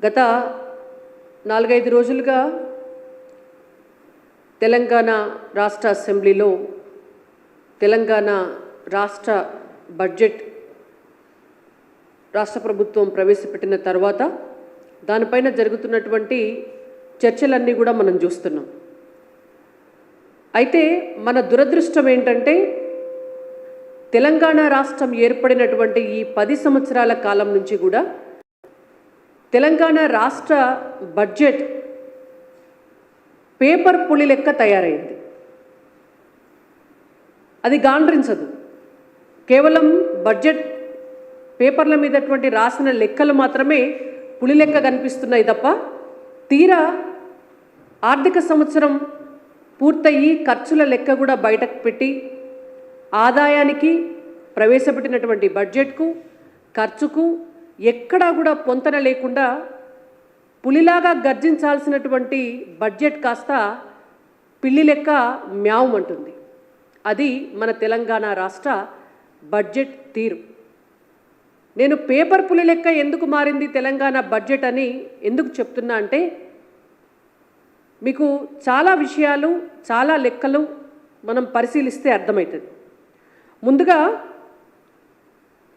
గత 4-5 రోజులుగా తెలంగాణ రాష్ట్ర అసెంబ్లీలో తెలంగాణ రాష్ట్ర బడ్జెట్ రాష్ట్ర ప్రభుత్వం ప్రవేశపెట్టిన తర్వాత దానిపైన జరుగుతున్నటువంటి చర్చలన్నీ కూడా మనం చూస్తున్నాం. అయితే మన దురదృష్టం ఏంటంటే తెలంగాణ రాష్ట్రం ఏర్పడినటువంటి ఈ 10 సంవత్సరాల కాలం నుంచి కూడా తెలంగాణ రాష్ట్ర బడ్జెట్ పేపర్ పులి లెక్క తయారైంది. అది గాండ్రించదు. కేవలం బడ్జెట్ పేపర్ల మీదటువంటి రాసిన లెక్కలు మాత్రమే పులి లెక్క కనిపిస్తున్నాయి తప్ప తీరా ఆర్థిక సంవత్సరం పూర్తయ్యి ఖర్చుల లెక్క కూడా బయటకు పెట్టి ఆదాయానికి ప్రవేశపెట్టినటువంటి బడ్జెట్కు ఖర్చుకు ఎక్కడా కూడా పొంతన లేకుండా పులిలాగా గర్జించాల్సినటువంటి బడ్జెట్ కాస్త పిల్లి లెక్క మ్యావుమంటుంది. అది మన తెలంగాణ రాష్ట్ర బడ్జెట్ తీరు. నేను పేపర్ పులి లెక్క ఎందుకు మారింది తెలంగాణ బడ్జెట్ అని ఎందుకు చెప్తున్నా అంటే మీకు చాలా విషయాలు చాలా లెక్కలు మనం పరిశీలిస్తే అర్థమవుతుంది. ముందుగా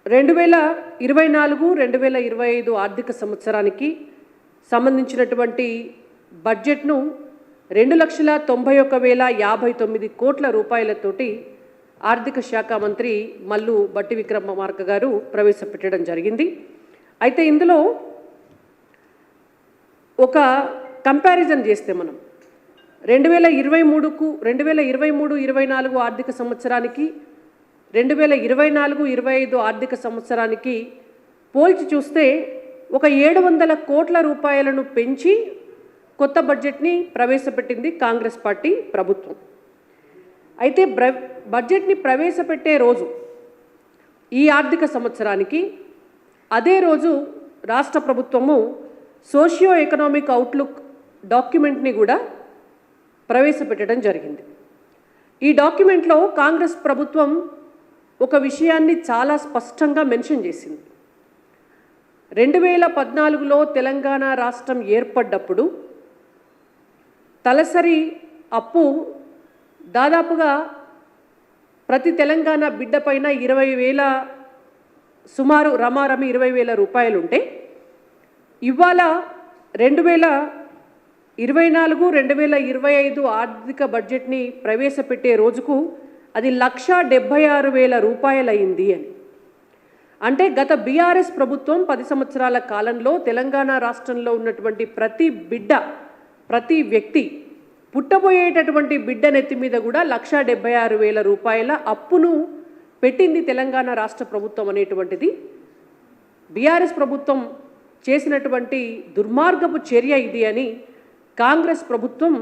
2024-2025 ఆర్థిక సంవత్సరానికి సంబంధించినటువంటి బడ్జెట్ను 2,91,059 కోట్ల రూపాయలతోటి ఆర్థిక శాఖ మంత్రి మల్లు బట్టి విక్రమార్క గారు ప్రవేశపెట్టడం జరిగింది. అయితే ఇందులో ఒక కంపారిజన్ చేస్తే మనం 2023-24 ఆర్థిక సంవత్సరానికి 2024-25 ఆర్థిక సంవత్సరానికి పోల్చి చూస్తే ఒక 700 కోట్ల రూపాయలను పెంచి కొత్త బడ్జెట్ని ప్రవేశపెట్టింది కాంగ్రెస్ పార్టీ ప్రభుత్వం. అయితే బడ్జెట్ని ప్రవేశపెట్టే రోజు ఈ ఆర్థిక సంవత్సరానికి అదే రోజు రాష్ట్ర ప్రభుత్వము సోషియో ఎకనామిక్ అవుట్లుక్ డాక్యుమెంట్ని కూడా ప్రవేశపెట్టడం జరిగింది. ఈ డాక్యుమెంట్లో కాంగ్రెస్ ప్రభుత్వం ఒక విషయాన్ని చాలా స్పష్టంగా మెన్షన్ చేసింది. 2014లో తెలంగాణ రాష్ట్రం ఏర్పడ్డప్పుడు తలసరి అప్పు దాదాపుగా ప్రతి తెలంగాణ బిడ్డ పైన 20,000 సుమారు రమారమి 20,000 రూపాయలు ఉంటే ఇవాళ 2024-2025 ఆర్థిక బడ్జెట్ని ప్రవేశపెట్టే రోజుకు అది 1,76,000 రూపాయలు అయింది అని. అంటే గత బీఆర్ఎస్ ప్రభుత్వం 10 సంవత్సరాల కాలంలో తెలంగాణ రాష్ట్రంలో ఉన్నటువంటి ప్రతి బిడ్డ ప్రతి వ్యక్తి పుట్టబోయేటటువంటి బిడ్డ నెత్తి మీద కూడా 1,76,000 రూపాయల అప్పును పెట్టింది తెలంగాణ రాష్ట్ర ప్రభుత్వం అనేటువంటిది బీఆర్ఎస్ ప్రభుత్వం చేసినటువంటి దుర్మార్గపు చర్య ఇది అని కాంగ్రెస్ ప్రభుత్వం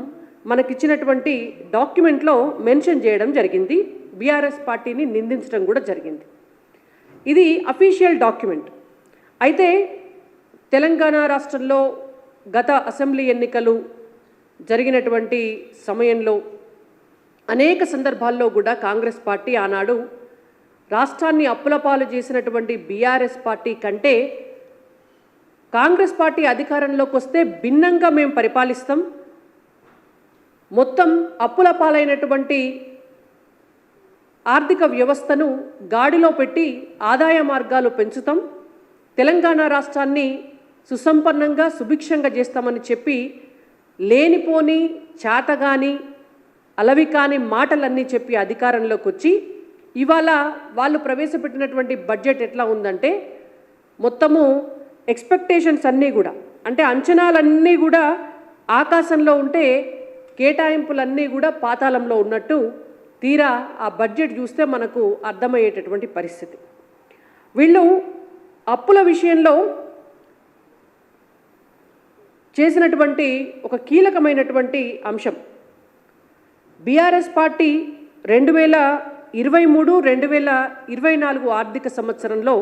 మనకిచ్చినటువంటి డాక్యుమెంట్లో మెన్షన్ చేయడం జరిగింది. బీఆర్ఎస్ పార్టీని నిందించడం కూడా జరిగింది. ఇది అఫీషియల్ డాక్యుమెంట్. అయితే తెలంగాణ రాష్ట్రంలో గత అసెంబ్లీ ఎన్నికలు జరిగినటువంటి సమయంలో అనేక సందర్భాల్లో కూడా కాంగ్రెస్ పార్టీ ఆనాడు రాష్ట్రాన్ని అప్పులపాలు చేసినటువంటి బీఆర్ఎస్ పార్టీ కంటే కాంగ్రెస్ పార్టీ అధికారంలోకి వస్తే భిన్నంగా మేము పరిపాలిస్తాం, మొత్తం అప్పుల పాలైనటువంటి ఆర్థిక వ్యవస్థను గాడిలో పెట్టి ఆదాయ మార్గాలు పెంచుతాం, తెలంగాణ రాష్ట్రాన్ని సుసంపన్నంగా సుభిక్షంగా చేస్తామని చెప్పి లేనిపోని చాతగాని అలవి కాని మాటలన్నీ చెప్పి అధికారంలోకి వచ్చి ఇవాళ వాళ్ళు ప్రవేశపెట్టినటువంటి బడ్జెట్ ఎట్లా ఉందంటే మొత్తము ఎక్స్పెక్టేషన్స్ అన్నీ కూడా అంటే అంచనాలన్నీ కూడా ఆకాశంలో ఉంటే కేటాయింపులన్నీ కూడా పాతాళంలో ఉన్నట్టు తీరా ఆ బడ్జెట్ చూస్తే మనకు అర్థమయ్యేటటువంటి పరిస్థితి. వీళ్ళు అప్పుల విషయంలో చేసినటువంటి ఒక కీలకమైనటువంటి అంశం బీఆర్ఎస్ పార్టీ 2023-2024 ఆర్థిక సంవత్సరంలో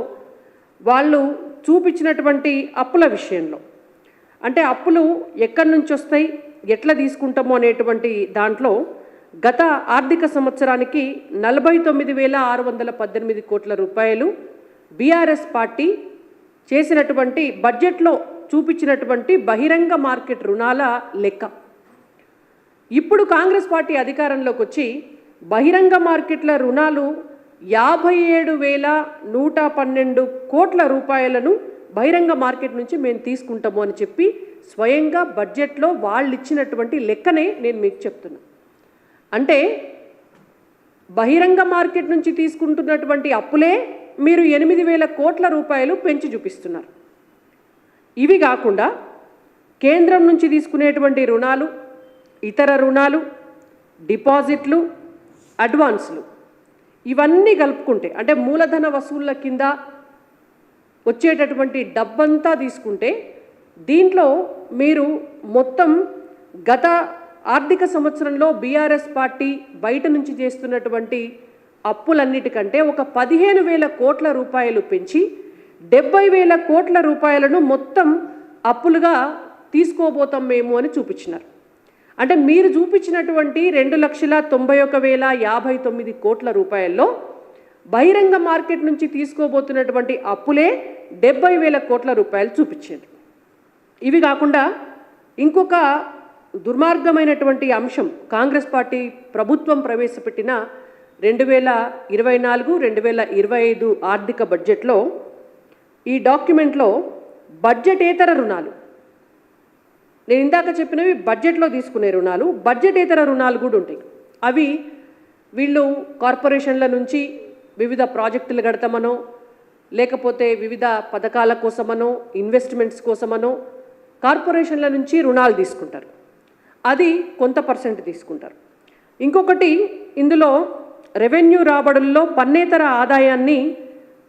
వాళ్ళు చూపించినటువంటి అప్పుల విషయంలో అంటే అప్పులు ఎక్కడి నుంచి వస్తాయి ఎట్లా తీసుకుంటామో అనేటువంటి దాంట్లో గత ఆర్థిక సంవత్సరానికి 49,618 కోట్ల రూపాయలు బీఆర్ఎస్ పార్టీ చేసినటువంటి బడ్జెట్లో చూపించినటువంటి బహిరంగ మార్కెట్ రుణాల లెక్క. ఇప్పుడు కాంగ్రెస్ పార్టీ అధికారంలోకి వచ్చి బహిరంగ మార్కెట్ల రుణాలు 57,112 కోట్ల రూపాయలను బహిరంగ మార్కెట్ నుంచి మేము తీసుకుంటాము అని చెప్పి స్వయంగా బడ్జెట్లో వాళ్ళు ఇచ్చినటువంటి లెక్కనే నేను మీకు చెప్తున్నా. అంటే బహిరంగ మార్కెట్ నుంచి తీసుకుంటున్నటువంటి అప్పులే మీరు 8,000 కోట్ల రూపాయలు పెంచి చూపిస్తున్నారు. ఇవి కాకుండా కేంద్రం నుంచి తీసుకునేటువంటి రుణాలు, ఇతర రుణాలు, డిపాజిట్లు, అడ్వాన్స్లు ఇవన్నీ కలుపుకుంటే అంటే మూలధన వసూళ్ల కింద వచ్చేటటువంటి డబ్బంతా తీసుకుంటే దీంట్లో మీరు మొత్తం గత ఆర్థిక సంవత్సరంలో బీఆర్ఎస్ పార్టీ బయట నుంచి చేస్తున్నటువంటి అప్పులన్నిటికంటే ఒక 15,000 కోట్ల రూపాయలు పెంచి 70,000 కోట్ల రూపాయలను మొత్తం అప్పులుగా తీసుకోబోతాం మేము అని చూపించినారు. అంటే మీరు చూపించినటువంటి 2,91,059 కోట్ల రూపాయల్లో బహిరంగ మార్కెట్ నుంచి తీసుకోబోతున్నటువంటి అప్పులే 70,000 కోట్ల రూపాయలు చూపించారు. ఇవి కాకుండా ఇంకొక దుర్మార్గమైనటువంటి అంశం కాంగ్రెస్ పార్టీ ప్రభుత్వం ప్రవేశపెట్టిన 2024-2025 ఆర్థిక బడ్జెట్లో ఈ డాక్యుమెంట్లో బడ్జెటేతర రుణాలు, నేను ఇందాక చెప్పినవి బడ్జెట్లో తీసుకునే రుణాలు, బడ్జెటేతర రుణాలు కూడా ఉంటాయి. అవి వీళ్ళు కార్పొరేషన్ల నుంచి వివిధ ప్రాజెక్టులు కడతామనో లేకపోతే వివిధ పథకాల కోసమనో ఇన్వెస్ట్మెంట్స్ కోసమనో కార్పొరేషన్ల నుంచి రుణాలు తీసుకుంటారు. అది కొంత పర్సెంట్ తీసుకుంటారు. ఇంకొకటి ఇందులో రెవెన్యూ రాబడుల్లో పన్నేతర ఆదాయాన్ని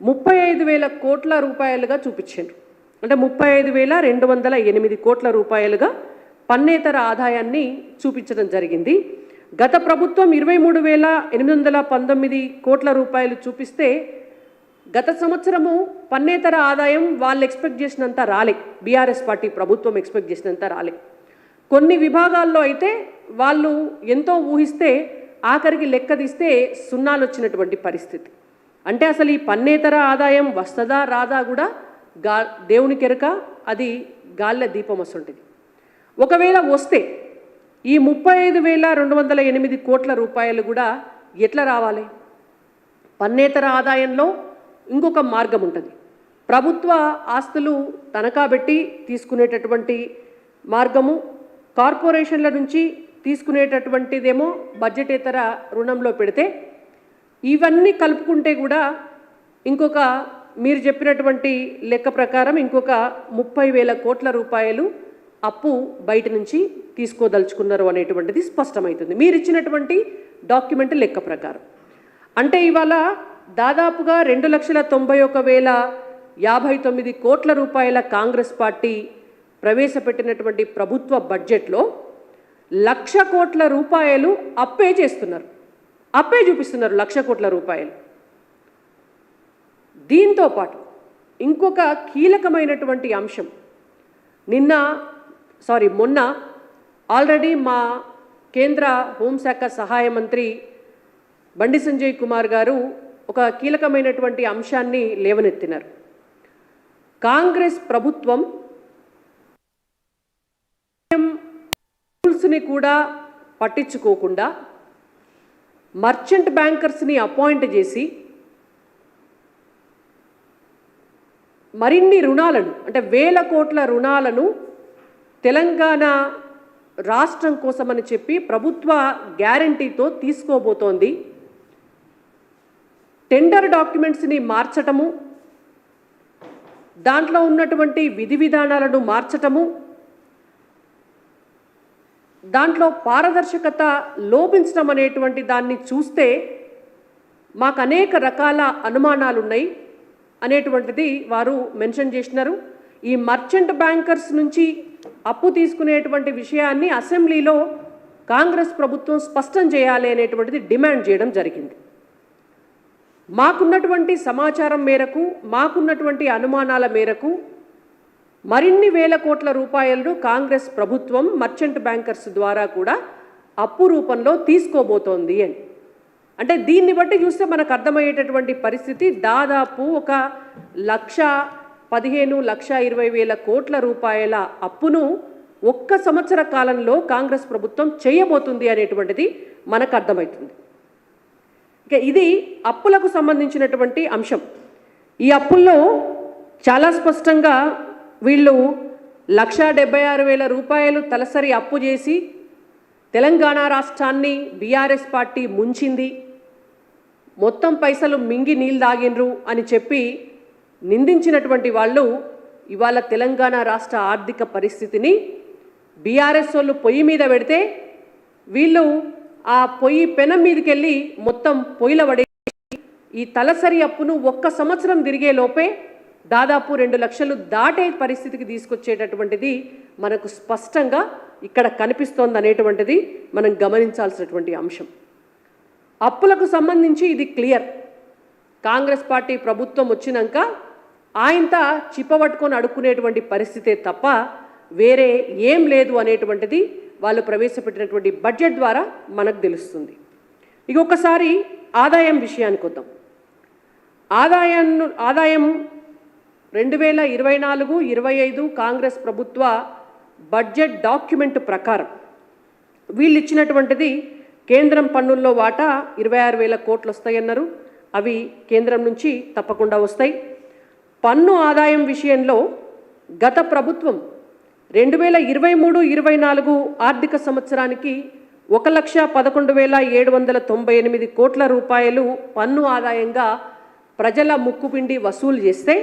35,000 కోట్ల రూపాయలుగా చూపించారు. అంటే 35,208 కోట్ల రూపాయలుగా పన్నేతర ఆదాయాన్ని చూపించడం జరిగింది. గత ప్రభుత్వం 23,819 కోట్ల రూపాయలు చూపిస్తే గత సంవత్సరము పన్నేతర ఆదాయం వాళ్ళు ఎక్స్పెక్ట్ చేసినంత రాలే, బీఆర్ఎస్ పార్టీ ప్రభుత్వం ఎక్స్పెక్ట్ చేసినంత రాలే. కొన్ని విభాగాల్లో అయితే వాళ్ళు ఎంతో ఊహిస్తే ఆఖరికి లెక్క తీస్తే సున్నాలు వచ్చినటువంటి పరిస్థితి. అంటే అసలు ఈ పన్నేతర ఆదాయం వస్తుందా రాదా కూడా దేవునికి ఎరక, అది గాల్ల దీపం వస్తుంటుంది. ఒకవేళ వస్తే ఈ 35,208 కోట్ల రూపాయలు కూడా ఎట్లా రావాలి? పన్నేతర ఆదాయంలో ఇంకొక మార్గం ఉంటుంది. ప్రభుత్వ ఆస్తులు తనఖా పెట్టి తీసుకునేటటువంటి మార్గము, కార్పొరేషన్ల నుంచి తీసుకునేటటువంటిదేమో బడ్జెటేతర రుణంలో పెడితే, ఇవన్నీ కలుపుకుంటే కూడా ఇంకొక మీరు చెప్పినటువంటి లెక్క ప్రకారం ఇంకొక 30,000 కోట్ల రూపాయలు అప్పు బయట నుంచి తీసుకోదలుచుకున్నారు అనేటువంటిది స్పష్టమవుతుంది మీరు ఇచ్చినటువంటి డాక్యుమెంట్ లెక్క ప్రకారం. అంటే ఇవాళ దాదాపుగా 2,91,059 కోట్ల రూపాయల కాంగ్రెస్ పార్టీ ప్రవేశపెట్టినటువంటి ప్రభుత్వ బడ్జెట్లో 1,00,000 కోట్ల రూపాయలు అప్పే చేస్తున్నారు, అప్పే చూపిస్తున్నారు 1,00,000 కోట్ల రూపాయలు. దీంతో పాటు ఇంకొక కీలకమైనటువంటి అంశం మొన్న ఆల్రెడీ మా కేంద్ర హోంశాఖ సహాయ మంత్రి బండి సంజయ్ కుమార్ గారు ఒక కీలకమైనటువంటి అంశాన్ని లేవనెత్తినారు. కాంగ్రెస్ ప్రభుత్వం రూల్స్ని కూడా పట్టించుకోకుండా మర్చెంట్ బ్యాంకర్స్ని అపాయింట్ చేసి మరిన్ని రుణాలను అంటే 1,000 కోట్ల రుణాలను తెలంగాణ రాష్ట్రం కోసమని చెప్పి ప్రభుత్వ గ్యారంటీతో తీసుకోబోతోంది. టెండర్ డాక్యుమెంట్స్ని మార్చటము, దాంట్లో ఉన్నటువంటి విధి విధానాలను మార్చటము, దాంట్లో పారదర్శకత లోపించడం అనేటువంటి దాన్ని చూస్తే మాకు అనేక రకాల అనుమానాలు ఉన్నాయి అనేటువంటిది వారు మెన్షన్ చేసినారు. ఈ మర్చెంట్ బ్యాంకర్స్ నుంచి అప్పు తీసుకునేటువంటి విషయాన్ని అసెంబ్లీలో కాంగ్రెస్ ప్రభుత్వం స్పష్టం చేయాలి అనేటువంటిది డిమాండ్ చేయడం జరిగింది. మాకున్నటువంటి సమాచారం మేరకు, మాకున్నటువంటి అనుమానాల మేరకు మరిన్ని 1,000 కోట్ల రూపాయలను కాంగ్రెస్ ప్రభుత్వం మర్చెంట్ బ్యాంకర్స్ ద్వారా కూడా అప్పు రూపంలో తీసుకోబోతోంది అని. అంటే దీన్ని బట్టి చూస్తే మనకు అర్థమయ్యేటటువంటి పరిస్థితి దాదాపు ఒక 15,20,000 కోట్ల రూపాయల అప్పును ఒక్క సంవత్సర కాలంలో కాంగ్రెస్ ప్రభుత్వం చేయబోతుంది అనేటువంటిది మనకు అర్థమవుతుంది. ఇక ఇది అప్పులకు సంబంధించినటువంటి అంశం. ఈ అప్పుల్లో చాలా స్పష్టంగా వీళ్ళు 1,76,000 రూపాయలు తలసరి అప్పు చేసి తెలంగాణ రాష్ట్రాన్ని బీఆర్ఎస్ పార్టీ ముంచింది, మొత్తం పైసలు మింగి నీళ్ళు తాగినరు అని చెప్పి నిందించినటువంటి వాళ్ళు ఇవాళ తెలంగాణ రాష్ట్ర ఆర్థిక పరిస్థితిని బీఆర్ఎస్ వాళ్ళు పొయ్యి మీద పెడితే వీళ్ళు ఆ పొయ్యి పెనం మీదకి వెళ్ళి మొత్తం పొయ్యిల పడేసి ఈ తలసరి అప్పును ఒక్క సంవత్సరం తిరిగే లోపే దాదాపు 2 లక్షలు దాటే పరిస్థితికి తీసుకొచ్చేటటువంటిది మనకు స్పష్టంగా ఇక్కడ కనిపిస్తోంది అనేటువంటిది మనం గమనించాల్సినటువంటి అంశం. అప్పులకు సంబంధించి ఇది క్లియర్. కాంగ్రెస్ పార్టీ ప్రభుత్వం వచ్చినాక ఆయనతా చిప్పబట్టుకొని అడుక్కునేటువంటి పరిస్థితే తప్ప వేరే ఏం లేదు అనేటువంటిది వాళ్ళు ప్రవేశపెట్టినటువంటి బడ్జెట్ ద్వారా మనకు తెలుస్తుంది. ఇక ఒక్కసారి ఆదాయం విషయానికి వద్దాం. ఆదాయం 2024-25 కాంగ్రెస్ ప్రభుత్వ బడ్జెట్ డాక్యుమెంట్ ప్రకారం వీళ్ళు ఇచ్చినటువంటిది కేంద్రం పన్నుల్లో వాటా 26,000 కోట్లు వస్తాయన్నారు. అవి కేంద్రం నుంచి తప్పకుండా వస్తాయి. పన్ను ఆదాయం విషయంలో గత ప్రభుత్వం 2023-24 ఆర్థిక సంవత్సరానికి 1,11,798 కోట్ల రూపాయలు పన్ను ఆదాయంగా ప్రజల ముక్కుపిండి వసూలు చేస్తే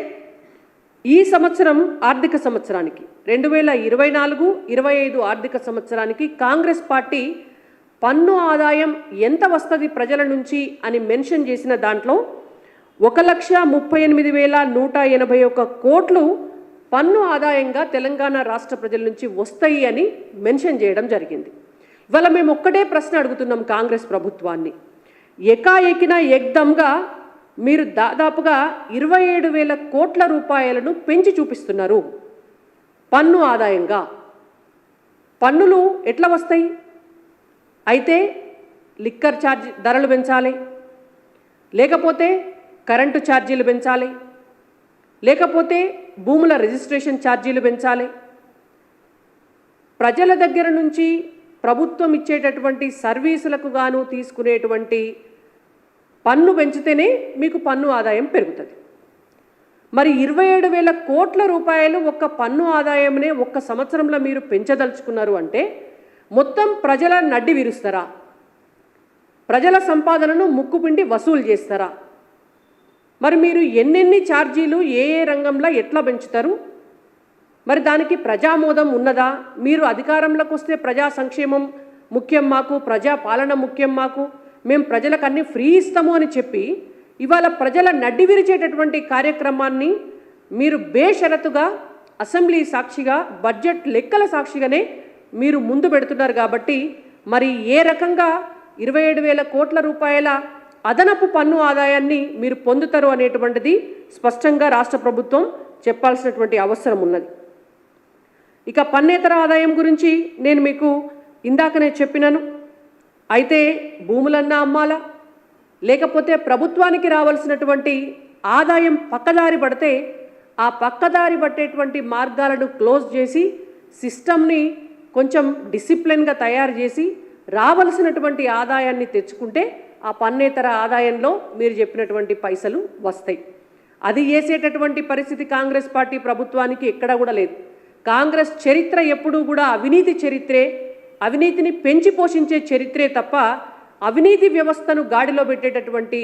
ఈ సంవత్సరం ఆర్థిక సంవత్సరానికి 2024-25 ఆర్థిక సంవత్సరానికి కాంగ్రెస్ పార్టీ పన్ను ఆదాయం ఎంత వస్తుంది ప్రజల నుంచి అని మెన్షన్ చేసిన దాంట్లో 1,38,181 కోట్లు పన్ను ఆదాయంగా తెలంగాణ రాష్ట్ర ప్రజల నుంచి వస్తాయి అని మెన్షన్ చేయడం జరిగింది. ఇవాళ మేము ఒక్కటే ప్రశ్న అడుగుతున్నాం కాంగ్రెస్ ప్రభుత్వాన్ని. ఎకాఎకిన ఎగ్దమ్గా మీరు దాదాపుగా 27,000 కోట్ల రూపాయలను పెంచి చూపిస్తున్నారు పన్ను ఆదాయంగా. పన్నులు ఎట్లా వస్తాయి? అయితే లిక్కర్ ఛార్జ్ ధరలు పెంచాలి, లేకపోతే కరెంటు ఛార్జీలు పెంచాలి, లేకపోతే భూముల రిజిస్ట్రేషన్ ఛార్జీలు పెంచాలి. ప్రజల దగ్గర నుంచి ప్రభుత్వం ఇచ్చేటటువంటి సర్వీసులకు గాను తీసుకునేటువంటి పన్ను పెంచితేనే మీకు పన్ను ఆదాయం పెరుగుతుంది. మరి 27,000 కోట్ల రూపాయలు ఒక్క పన్ను ఆదాయంనే ఒక్క సంవత్సరంలో మీరు పెంచదలుచుకున్నారు అంటే మొత్తం ప్రజల నడ్డి విరుస్తారా? ప్రజల సంపాదనను ముక్కుపిండి వసూలు చేస్తారా? మరి మీరు ఎన్నెన్ని ఛార్జీలు ఏ రంగంలో ఎట్లా పెంచుతారు? మరి దానికి ప్రజామోదం ఉన్నదా? మీరు అధికారంలోకి వస్తే ప్రజా సంక్షేమం ముఖ్యం మాకు, ప్రజా పాలన ముఖ్యం మాకు, మేము ప్రజలకు అన్ని ఫ్రీ ఇస్తాము అని చెప్పి ఇవాళ ప్రజల నడ్డి విరిచేటటువంటి కార్యక్రమాన్ని మీరు బేషరతుగా అసెంబ్లీ సాక్షిగా బడ్జెట్ లెక్కల సాక్షిగానే మీరు ముందు పెడుతున్నారు. కాబట్టి మరి ఏ రకంగా 27,000 కోట్ల రూపాయల అదనపు పన్ను ఆదాయాన్ని మీరు పొందుతారు అనేటువంటిది స్పష్టంగా రాష్ట్ర ప్రభుత్వం చెప్పాల్సినటువంటి అవసరం ఉన్నది. ఇక పన్నేతర ఆదాయం గురించి నేను మీకు ఇందాకనే చెప్పినాను. అయితే భూములన్నా అమ్మాలా, లేకపోతే ప్రభుత్వానికి రావాల్సినటువంటి ఆదాయం పక్కదారి పడితే ఆ పక్కదారి పట్టేటువంటి మార్గాలను క్లోజ్ చేసి సిస్టమ్ని కొంచెం డిసిప్లిన్గా తయారు చేసి రావాల్సినటువంటి ఆదాయాన్ని తెచ్చుకుంటే ఆ పన్నేతర ఆదాయంలో మీరు చెప్పినటువంటి పైసలు వస్తాయి. అది చేసేటటువంటి పరిస్థితి కాంగ్రెస్ పార్టీ ప్రభుత్వానికి ఎక్కడా కూడా లేదు. కాంగ్రెస్ చరిత్ర ఎప్పుడూ కూడా అవినీతి చరిత్రే, అవినీతిని పెంచి పోషించే చరిత్రే తప్ప అవినీతి వ్యవస్థను గాడిలో పెట్టేటటువంటి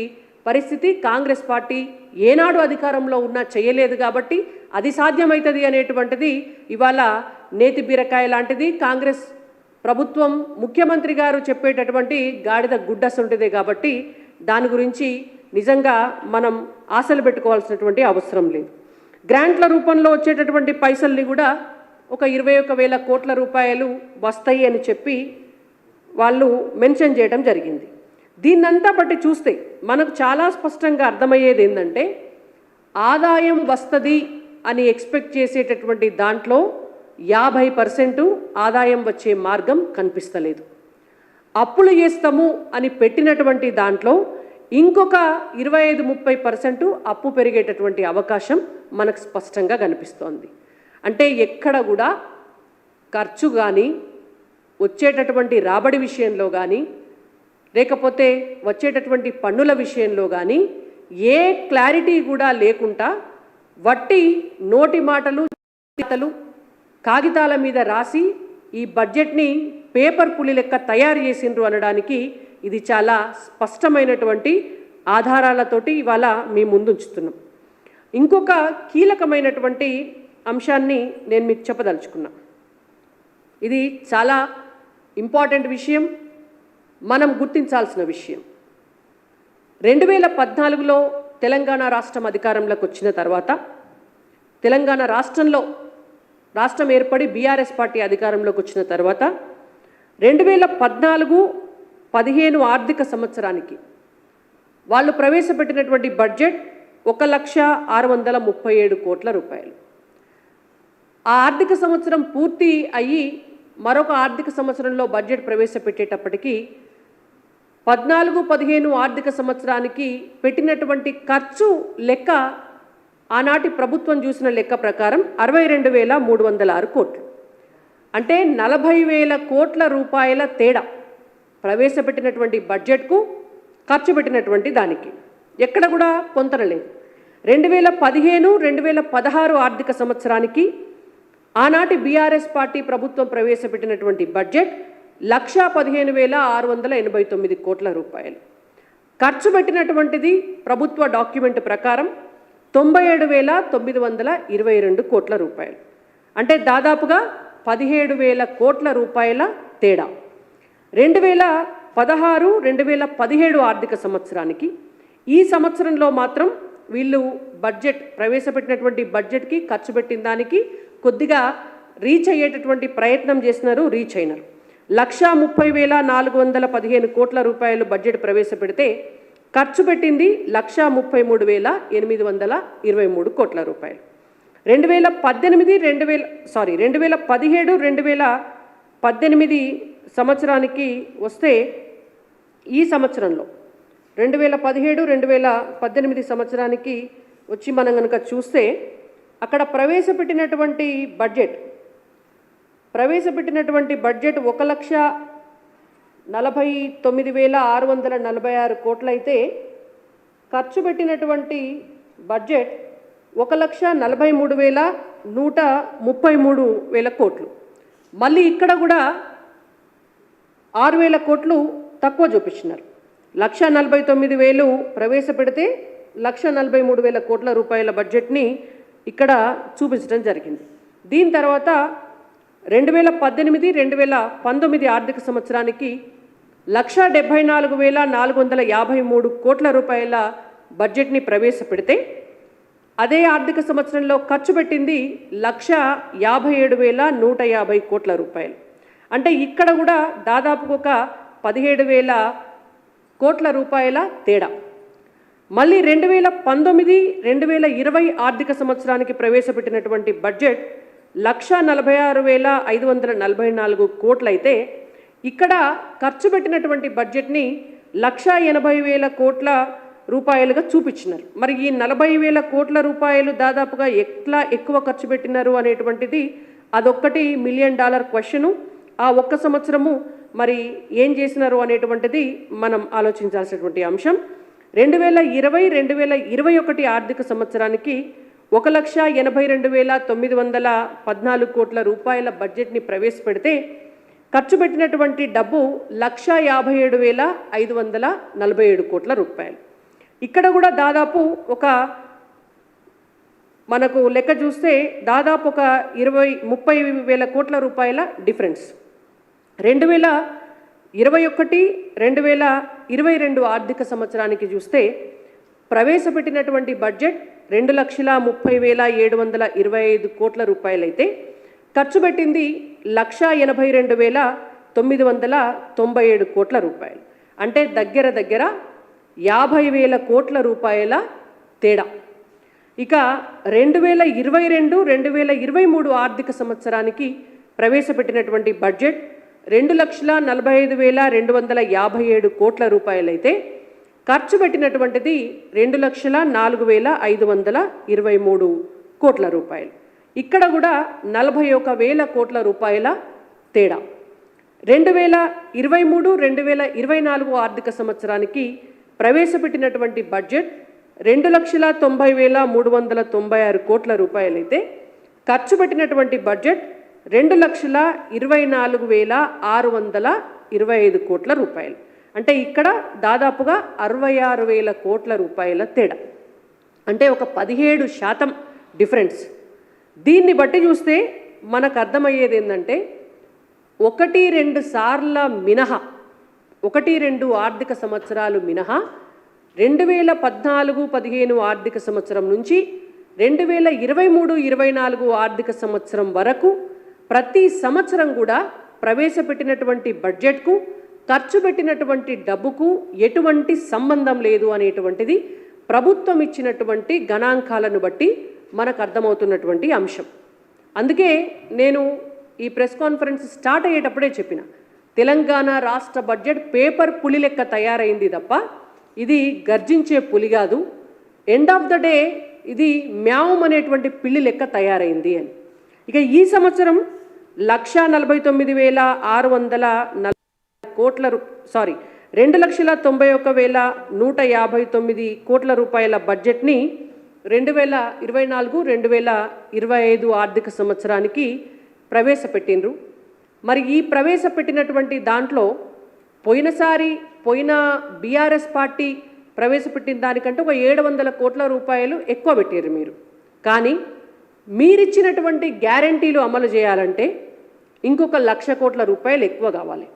పరిస్థితి కాంగ్రెస్ పార్టీ ఏనాడు అధికారంలో ఉన్నా చేయలేదు. కాబట్టి అది సాధ్యమవుతుంది అనేటువంటిది ఇవాళ నేతి బీరకాయ లాంటిది కాంగ్రెస్ ప్రభుత్వం ముఖ్యమంత్రి గారు చెప్పేటటువంటి గాడిద గుడ్డసుంటిదే. కాబట్టి దాని గురించి నిజంగా మనం ఆశలు పెట్టుకోవాల్సినటువంటి అవసరం లేదు. గ్రాంట్ల రూపంలో వచ్చేటటువంటి పైసల్ని కూడా ఒక 21,000 కోట్ల రూపాయలు వస్తాయి అని చెప్పి వాళ్ళు మెన్షన్ చేయడం జరిగింది. దీన్నంతా బట్టి చూస్తే మనకు చాలా స్పష్టంగా అర్థమయ్యేది ఏంటంటే ఆదాయం వస్తుంది అని ఎక్స్పెక్ట్ చేసేటటువంటి దాంట్లో 50% ఆదాయం వచ్చే మార్గం కనిపిస్తలేదు. అప్పులు చేస్తాము అని పెట్టినటువంటి దాంట్లో ఇంకొక 25-30% అప్పు పెరిగేటటువంటి అవకాశం మనకు స్పష్టంగా కనిపిస్తోంది. అంటే ఎక్కడ కూడా ఖర్చు కానీ వచ్చేటటువంటి రాబడి విషయంలో కానీ లేకపోతే వచ్చేటటువంటి పన్నుల విషయంలో కానీ ఏ క్లారిటీ కూడా లేకుండా వట్టి నోటి మాటలు కాగితాల మీద రాసి ఈ బడ్జెట్ని పేపర్ పులి లెక్క తయారు చేసిండ్రు అనడానికి ఇది చాలా స్పష్టమైనటువంటి ఆధారాలతోటి ఇవాళ మీ ముందుంచుతున్నాం. ఇంకొక కీలకమైనటువంటి అంశాన్ని నేను మీకు చెప్పదలుచుకున్నా. ఇది చాలా ఇంపార్టెంట్ విషయం, మనం గుర్తించాల్సిన విషయం. 2014లో తెలంగాణ రాష్ట్రం అధికారంలోకి వచ్చిన తర్వాత తెలంగాణ రాష్ట్రం ఏర్పడి బీఆర్ఎస్ పార్టీ అధికారంలోకి వచ్చిన తర్వాత 2014-15 ఆర్థిక సంవత్సరానికి వాళ్ళు ప్రవేశపెట్టినటువంటి బడ్జెట్ 1,637 కోట్ల రూపాయలు. ఆ ఆర్థిక సంవత్సరం పూర్తి అయ్యి మరొక ఆర్థిక సంవత్సరంలో బడ్జెట్ ప్రవేశపెట్టేటప్పటికీ 14-15 ఆర్థిక సంవత్సరానికి పెట్టినటువంటి ఖర్చు లెక్క ఆనాటి ప్రభుత్వం చూసిన లెక్క ప్రకారం 62,306 కోట్లు. అంటే 40,000 కోట్ల రూపాయల తేడా ప్రవేశపెట్టినటువంటి బడ్జెట్కు ఖర్చు పెట్టినటువంటి దానికి ఎక్కడ కూడా పొంతన లేదు. 2015-2016 ఆర్థిక సంవత్సరానికి ఆనాటి బీఆర్ఎస్ పార్టీ ప్రభుత్వం ప్రవేశపెట్టినటువంటి బడ్జెట్ 1,15,689 కోట్ల రూపాయలు. ఖర్చు పెట్టినటువంటిది ప్రభుత్వ డాక్యుమెంట్ ప్రకారం 97,922 కోట్ల రూపాయలు. అంటే దాదాపుగా 17,000 కోట్ల రూపాయల తేడా. 2016-2017 ఆర్థిక సంవత్సరానికి ఈ సంవత్సరంలో మాత్రం వీళ్ళు బడ్జెట్ ప్రవేశపెట్టినటువంటి బడ్జెట్కి ఖర్చు పెట్టిన దానికి కొద్దిగా రీచ్ అయ్యేటటువంటి ప్రయత్నం చేసినారు, రీచ్ అయినారు. 1,30,415 కోట్ల రూపాయలు బడ్జెట్ ప్రవేశపెడితే ఖర్చు పెట్టింది 1,33,823 కోట్ల రూపాయలు. 2017-2018 సంవత్సరానికి వస్తే ఈ సంవత్సరంలో 2017-2018 సంవత్సరానికి వచ్చి మనం కనుక చూస్తే అక్కడ ప్రవేశపెట్టినటువంటి బడ్జెట్ 1,49,646 కోట్లయితే ఖర్చు పెట్టినటువంటి బడ్జెట్ 1,43,133 కోట్లు. మళ్ళీ ఇక్కడ కూడా 6,000 కోట్లు తక్కువ చూపించినారు. 1,49,000 ప్రవేశపెడితే 1,43,000 కోట్ల రూపాయల బడ్జెట్ని ఇక్కడ చూపించడం జరిగింది. దీని తర్వాత 2018-2019 ఆర్థిక సంవత్సరానికి 1,74,453 కోట్ల రూపాయల బడ్జెట్ని ప్రవేశపెడితే అదే ఆర్థిక సంవత్సరంలో ఖర్చు పెట్టింది 1,57,150 కోట్ల రూపాయలు. అంటే ఇక్కడ కూడా దాదాపు ఒక 17,000 కోట్ల రూపాయల తేడా. మళ్ళీ 2019-2020 ఆర్థిక సంవత్సరానికి ప్రవేశపెట్టినటువంటి బడ్జెట్ 1,46,544 కోట్లయితే ఇక్కడ ఖర్చు పెట్టినటువంటి బడ్జెట్ని 1,80,000 కోట్ల రూపాయలుగా చూపించినారు. మరి ఈ 40,000 కోట్ల రూపాయలు దాదాపుగా ఎట్లా ఎక్కువ ఖర్చు పెట్టినారు అనేటువంటిది అదొక్కటి $1 మిలియన్ క్వశ్చను. ఆ ఒక్క సంవత్సరము మరి ఏం చేసినారు అనేటువంటిది మనం ఆలోచించాల్సినటువంటి అంశం. 2020-2021 ఆర్థిక సంవత్సరానికి 1,82,914 కోట్ల రూపాయల బడ్జెట్ని ప్రవేశపెడితే ఖర్చు పెట్టినటువంటి డబ్బు 1,57,547 కోట్ల రూపాయలు. ఇక్కడ కూడా దాదాపు ఒక మనకు లెక్క చూస్తే దాదాపు ఒక 30,000 కోట్ల రూపాయల డిఫరెన్స్. 2021-2022 ఆర్థిక సంవత్సరానికి చూస్తే ప్రవేశపెట్టినటువంటి బడ్జెట్ 2,30,725 కోట్ల రూపాయలైతే ఖర్చు పెట్టింది 1,82,997 కోట్ల రూపాయలు. అంటే దగ్గర 50,000 కోట్ల రూపాయల తేడా. ఇక 2022-2023 ఆర్థిక సంవత్సరానికి ప్రవేశపెట్టినటువంటి బడ్జెట్ 2,45,257 కోట్ల రూపాయలైతే ఖర్చు పెట్టినటువంటిది 2,04,523 కోట్ల రూపాయలు. ఇక్కడ కూడా 41,000 కోట్ల రూపాయల తేడా. 2023-2024 ఆర్థిక సంవత్సరానికి ప్రవేశపెట్టినటువంటి బడ్జెట్ 2,90,396 కోట్ల రూపాయలైతే ఖర్చు పెట్టినటువంటి బడ్జెట్ 2,24,625 కోట్ల రూపాయలు. అంటే ఇక్కడ దాదాపుగా 66,000 కోట్ల రూపాయల తేడా, అంటే ఒక 17% డిఫరెన్స్. దీన్ని బట్టి చూస్తే మనకు అర్థమయ్యేది ఏంటంటే 1-2 సార్ల మినహా, 1-2 ఆర్థిక సంవత్సరాలు మినహా 2014-15 ఆర్థిక సంవత్సరం నుంచి 2023-24 ఆర్థిక సంవత్సరం వరకు ప్రతి సంవత్సరం కూడా ప్రవేశపెట్టినటువంటి బడ్జెట్కు ఖర్చు పెట్టినటువంటి డబ్బుకు ఎటువంటి సంబంధం లేదు అనేటువంటిది ప్రభుత్వం ఇచ్చినటువంటి గణాంకాలను బట్టి మనకు అర్థమవుతున్నటువంటి అంశం. అందుకే నేను ఈ ప్రెస్ కాన్ఫరెన్స్ స్టార్ట్ అయ్యేటప్పుడే చెప్పిన, తెలంగాణ రాష్ట్ర బడ్జెట్ పేపర్ పులి లెక్క తయారైంది తప్ప ఇది గర్జించే పులి కాదు. ఎండ్ ఆఫ్ ద డే ఇది మ్యావం అనేటువంటి పిల్లి లెక్క తయారైంది అని. ఇక ఈ సంవత్సరం 1,49,640 కోట్ల 2,91,159 కోట్ల రూపాయల బడ్జెట్ని 2024-2025 ఆర్థిక సంవత్సరానికి ప్రవేశపెట్టిండ్రు. మరి ఈ ప్రవేశపెట్టినటువంటి దాంట్లో పోయిన బీఆర్ఎస్ పార్టీ ప్రవేశపెట్టిన దానికంటే ఒక 700 కోట్ల రూపాయలు ఎక్కువ పెట్టారు మీరు. కానీ మీరిచ్చినటువంటి గ్యారంటీలు అమలు చేయాలంటే ఇంకొక 1,00,000 కోట్ల రూపాయలు ఎక్కువ కావాలి.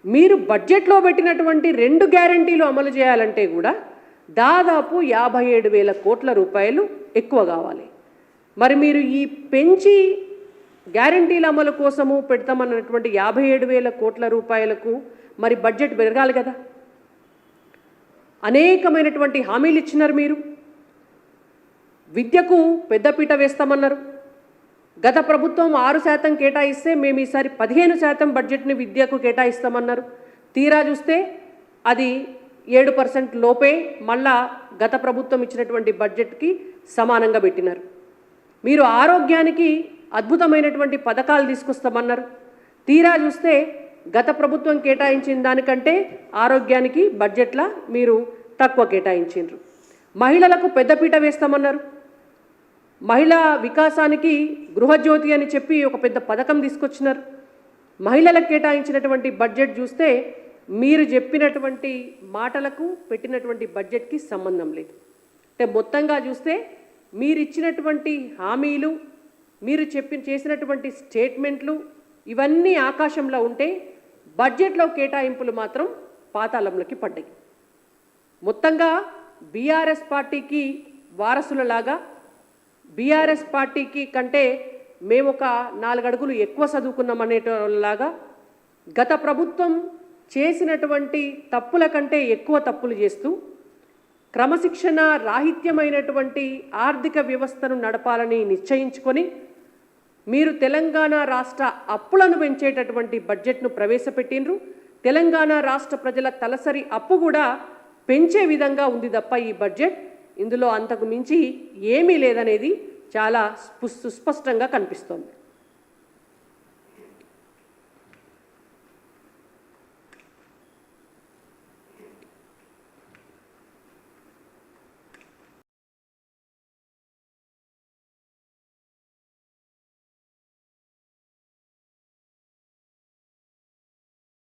మీరు బడ్జెట్లో పెట్టినటువంటి 2 గ్యారంటీలు అమలు చేయాలంటే కూడా దాదాపు 57,000 కోట్ల రూపాయలు ఎక్కువ కావాలి. మరి మీరు ఈ పెంచి గ్యారంటీల అమలు కోసము పెడతామన్నటువంటి 57,000 కోట్ల రూపాయలకు మరి బడ్జెట్ పెరగాలి కదా. అనేకమైనటువంటి హామీలు ఇచ్చినారు మీరు. విద్యకు పెద్దపీట వేస్తామన్నారు. గత ప్రభుత్వం 6% కేటాయిస్తే మేము ఈసారి 15% బడ్జెట్ని విద్యకు కేటాయిస్తామన్నారు. తీరా చూస్తే అది 7% లోపే మళ్ళా గత ప్రభుత్వం ఇచ్చినటువంటి బడ్జెట్కి సమానంగా పెట్టినారు. మీరు ఆరోగ్యానికి అద్భుతమైనటువంటి పథకాలు తీసుకొస్తామన్నారు. తీరా చూస్తే గత ప్రభుత్వం కేటాయించిన దానికంటే ఆరోగ్యానికి బడ్జెట్లా మీరు తక్కువ కేటాయించారు. మహిళలకు పెద్దపీట వేస్తామన్నారు. మహిళా వికాసానికి గృహజ్యోతి అని చెప్పి ఒక పెద్ద పథకం తీసుకొచ్చినారు. మహిళలకు కేటాయించినటువంటి బడ్జెట్ చూస్తే మీరు చెప్పినటువంటి మాటలకు పెట్టినటువంటి బడ్జెట్కి సంబంధం లేదు. అంటే మొత్తంగా చూస్తే మీరు ఇచ్చినటువంటి హామీలు, మీరు చేసినటువంటి స్టేట్మెంట్లు ఇవన్నీ ఆకాశంలో ఉంటే బడ్జెట్లో కేటాయింపులు మాత్రం పాతాళంలోకి పడ్డాయి. మొత్తంగా బీఆర్ఎస్ పార్టీకి వారసులలాగా, బీఆర్ఎస్ పార్టీకి కంటే మేము ఒక 4 అడుగులు ఎక్కువ చదువుకున్నామనేలాగా గత ప్రభుత్వం చేసినటువంటి తప్పుల కంటే ఎక్కువ తప్పులు చేస్తూ క్రమశిక్షణ రాహిత్యమైనటువంటి ఆర్థిక వ్యవస్థను నడపాలని నిశ్చయించుకొని మీరు తెలంగాణ రాష్ట్ర అప్పులను పెంచేటటువంటి బడ్జెట్ను ప్రవేశపెట్టిండ్రు. తెలంగాణ రాష్ట్ర ప్రజల తలసరి అప్పు కూడా పెంచే విధంగా ఉంది తప్ప ఈ బడ్జెట్ ఇందులో అంతకు మించి ఏమీ లేదనేది చాలా సుస్పష్టంగా కనిపిస్తోంది.